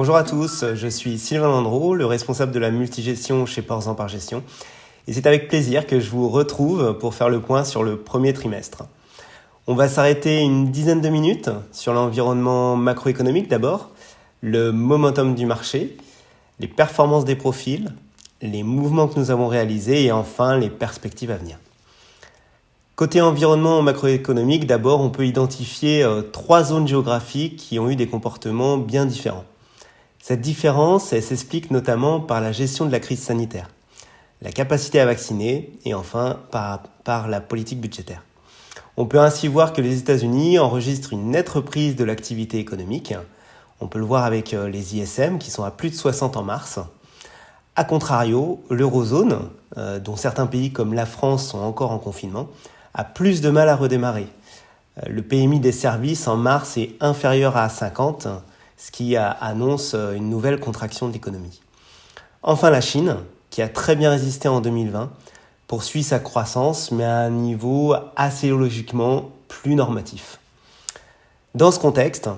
Bonjour à tous, je suis Sylvain Landreau, le responsable de la multigestion chez Porzan par Gestion. Et c'est avec plaisir que je vous retrouve pour faire le point sur le premier trimestre. On va s'arrêter une dizaine de minutes sur l'environnement macroéconomique d'abord, le momentum du marché, les performances des profils, les mouvements que nous avons réalisés et enfin les perspectives à venir. Côté environnement macroéconomique, d'abord, on peut identifier 3 zones géographiques qui ont eu des comportements bien différents. Cette différence, elle s'explique notamment par la gestion de la crise sanitaire, la capacité à vacciner et enfin par la politique budgétaire. On peut ainsi voir que les États-Unis enregistrent une nette reprise de l'activité économique. On peut le voir avec les ISM qui sont à plus de 60 en mars. A contrario, l'eurozone, dont certains pays comme la France sont encore en confinement, a plus de mal à redémarrer. Le PMI des services en mars est inférieur à 50, ce qui annonce une nouvelle contraction de l'économie. Enfin, la Chine, qui a très bien résisté en 2020, poursuit sa croissance, mais à un niveau assez logiquement plus normatif. Dans ce contexte,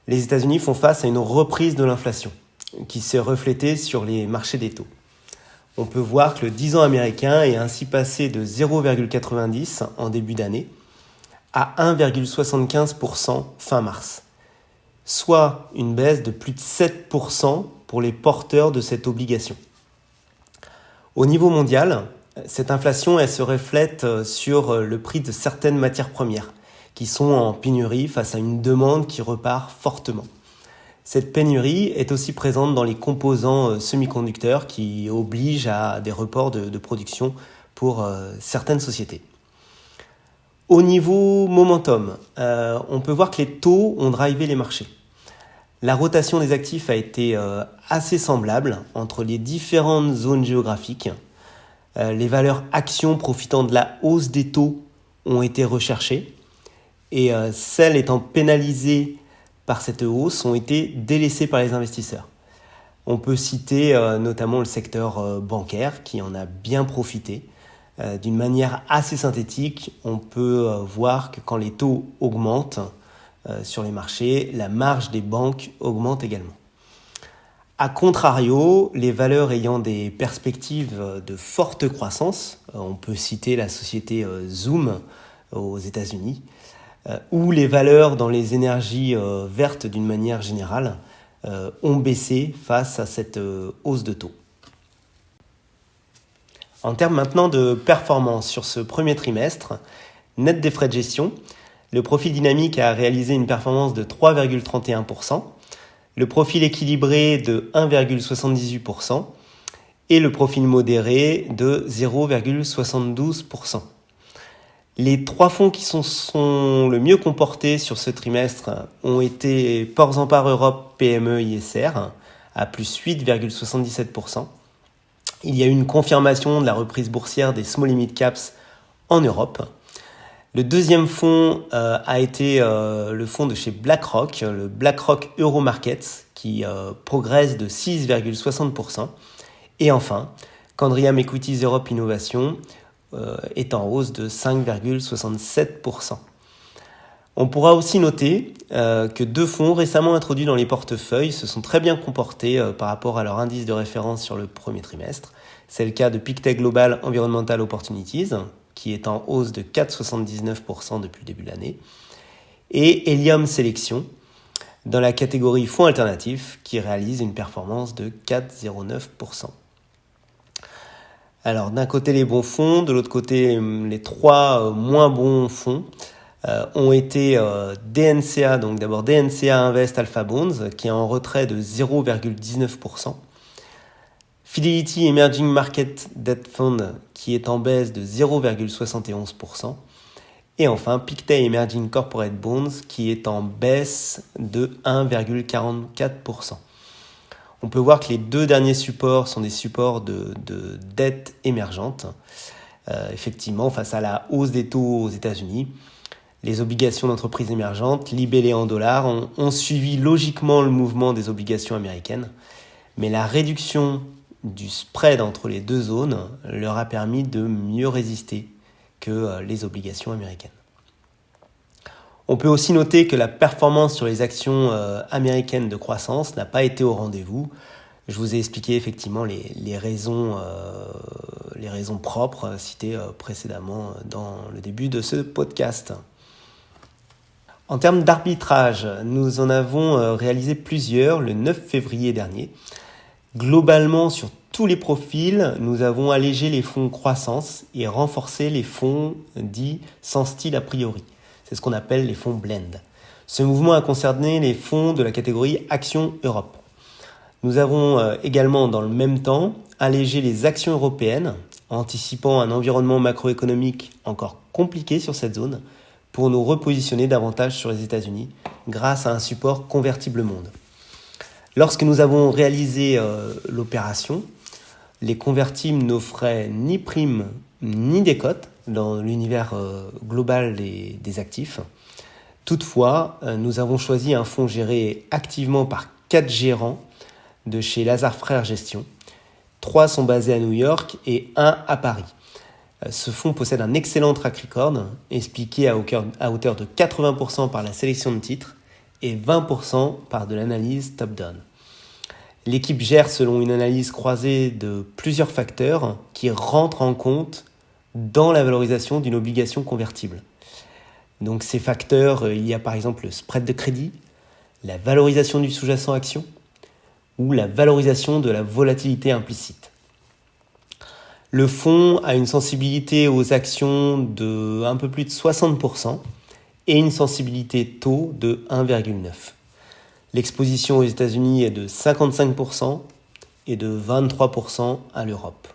les États-Unis font face à une reprise de l'inflation, qui s'est reflétée sur les marchés des taux. On peut voir que le 10 ans américain est ainsi passé de 0,90 en début d'année à 1,75% fin mars, soit une baisse de plus de 7% pour les porteurs de cette obligation. Au niveau mondial, cette inflation elle se reflète sur le prix de certaines matières premières qui sont en pénurie face à une demande qui repart fortement. Cette pénurie est aussi présente dans les composants semi-conducteurs qui obligent à des reports de production pour certaines sociétés. Au niveau momentum, on peut voir que les taux ont drivé les marchés. La rotation des actifs a été assez semblable entre les différentes zones géographiques. Les valeurs actions profitant de la hausse des taux ont été recherchées et celles étant pénalisées par cette hausse ont été délaissées par les investisseurs. On peut citer notamment le secteur bancaire qui en a bien profité. D'une manière assez synthétique, on peut voir que quand les taux augmentent sur les marchés, la marge des banques augmente également. A contrario, les valeurs ayant des perspectives de forte croissance, on peut citer la société Zoom aux États-Unis, ou les valeurs dans les énergies vertes d'une manière générale ont baissé face à cette hausse de taux. En termes maintenant de performance sur ce premier trimestre, net des frais de gestion, le profil dynamique a réalisé une performance de 3,31%, le profil équilibré de 1,78% et le profil modéré de 0,72%. Les 3 fonds qui sont le mieux comportés sur ce trimestre ont été Porzan par Europe PME ISR à plus 8,77%. Il y a eu une confirmation de la reprise boursière des small and mid caps en Europe. Le deuxième fonds a été le fonds de chez BlackRock, le BlackRock Euromarkets, qui progresse de 6,60%. Et enfin, Candriam Equities Europe Innovation est en hausse de 5,67%. On pourra aussi noter que 2 fonds récemment introduits dans les portefeuilles se sont très bien comportés par rapport à leur indice de référence sur le premier trimestre. C'est le cas de Pictet Global Environmental Opportunities, qui est en hausse de 4,79% depuis le début de l'année, et Helium Sélection, dans la catégorie fonds alternatifs, qui réalise une performance de 4,09%. Alors d'un côté les bons fonds, de l'autre côté les 3 moins bons fonds ont été DNCA, donc d'abord DNCA Invest Alpha Bonds qui est en retrait de 0,19%, Fidelity Emerging Market Debt Fund qui est en baisse de 0,71%, et enfin Pictet Emerging Corporate Bonds qui est en baisse de 1,44%. On peut voir que les 2 derniers supports sont des supports de dette émergente. Effectivement, face à la hausse des taux aux États-Unis, les obligations d'entreprises émergentes, libellées en dollars, ont suivi logiquement le mouvement des obligations américaines. Mais la réduction du spread entre les 2 zones leur a permis de mieux résister que les obligations américaines. On peut aussi noter que la performance sur les actions américaines de croissance n'a pas été au rendez-vous. Je vous ai expliqué effectivement les raisons propres citées précédemment dans le début de ce podcast. En termes d'arbitrage, nous en avons réalisé plusieurs le 9 février dernier. Globalement, sur tous les profils, nous avons allégé les fonds croissance et renforcé les fonds dits sans style a priori. C'est ce qu'on appelle les fonds blend. Ce mouvement a concerné les fonds de la catégorie Actions Europe. Nous avons également dans le même temps allégé les actions européennes, anticipant un environnement macroéconomique encore compliqué sur cette zone, pour nous repositionner davantage sur les États-Unis grâce à un support convertible monde. Lorsque nous avons réalisé l'opération, les convertibles n'offraient ni primes ni décote dans l'univers global des actifs. Toutefois, nous avons choisi un fonds géré activement par 4 gérants de chez Lazard Frères Gestion. 3 sont basés à New York et 1 à Paris. Ce fonds possède un excellent track record, expliqué à hauteur de 80% par la sélection de titres et 20% par de l'analyse top-down. L'équipe gère selon une analyse croisée de plusieurs facteurs qui rentrent en compte dans la valorisation d'une obligation convertible. Donc ces facteurs, il y a par exemple le spread de crédit, la valorisation du sous-jacent action ou la valorisation de la volatilité implicite. Le fonds a une sensibilité aux actions de un peu plus de 60% et une sensibilité taux de 1,9. L'exposition aux États-Unis est de 55% et de 23% à l'Europe.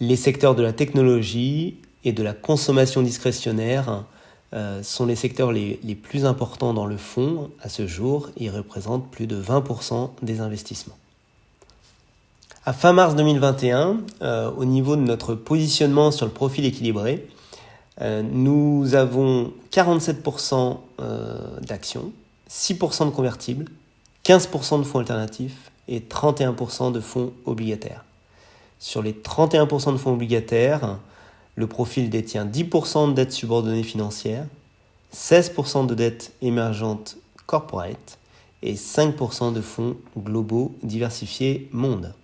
Les secteurs de la technologie et de la consommation discrétionnaire sont les secteurs les plus importants dans le fonds à ce jour. Ils représentent plus de 20% des investissements. À fin mars 2021, au niveau de notre positionnement sur le profil équilibré, nous avons 47% d'actions, 6% de convertibles, 15% de fonds alternatifs et 31% de fonds obligataires. Sur les 31% de fonds obligataires, le profil détient 10% de dettes subordonnées financières, 16% de dettes émergentes corporate et 5% de fonds globaux diversifiés monde.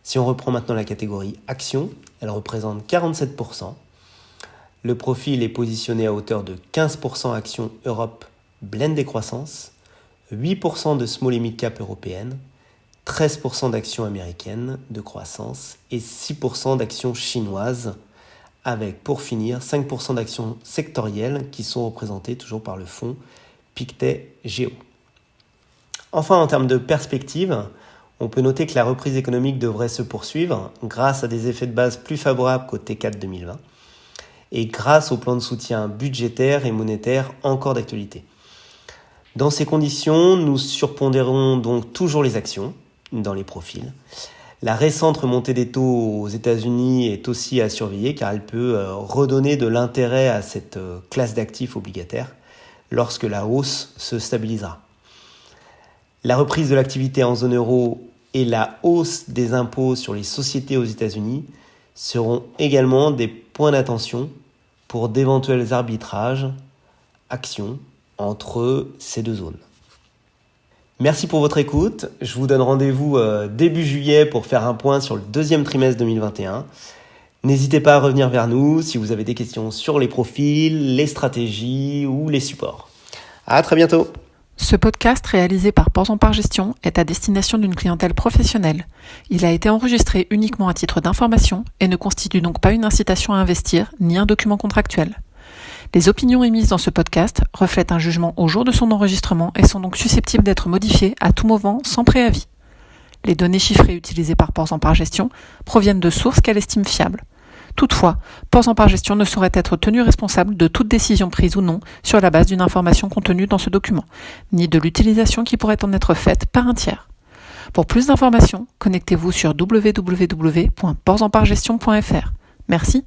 Si on reprend maintenant la catégorie actions, elle représente 47%. Le profil est positionné à hauteur de 15% actions Europe blend des croissances, 8% de small et mid cap européennes, 13% d'actions américaines de croissance et 6% d'actions chinoises, avec pour finir 5% d'actions sectorielles qui sont représentées toujours par le fonds Pictet Géo. Enfin, en termes de perspective, on peut noter que la reprise économique devrait se poursuivre grâce à des effets de base plus favorables qu'au T4 2020 et grâce au plan de soutien budgétaire et monétaire encore d'actualité. Dans ces conditions, nous surpondérons donc toujours les actions dans les profils. La récente remontée des taux aux États-Unis est aussi à surveiller car elle peut redonner de l'intérêt à cette classe d'actifs obligataires lorsque la hausse se stabilisera. La reprise de l'activité en zone euro et la hausse des impôts sur les sociétés aux États-Unis seront également des points d'attention pour d'éventuels arbitrages, actions entre ces deux zones. Merci pour votre écoute. Je vous donne rendez-vous début juillet pour faire un point sur le deuxième trimestre 2021. N'hésitez pas à revenir vers nous si vous avez des questions sur les profils, les stratégies ou les supports. À très bientôt. Ce podcast réalisé par Pors en Part Gestion est à destination d'une clientèle professionnelle. Il a été enregistré uniquement à titre d'information et ne constitue donc pas une incitation à investir ni un document contractuel. Les opinions émises dans ce podcast reflètent un jugement au jour de son enregistrement et sont donc susceptibles d'être modifiées à tout moment sans préavis. Les données chiffrées utilisées par Pors en Part Gestion proviennent de sources qu'elle estime fiables. Toutefois, Pors en Part Gestion ne saurait être tenu responsable de toute décision prise ou non sur la base d'une information contenue dans ce document, ni de l'utilisation qui pourrait en être faite par un tiers. Pour plus d'informations, connectez-vous sur www.porsenpartgestion.fr. Merci.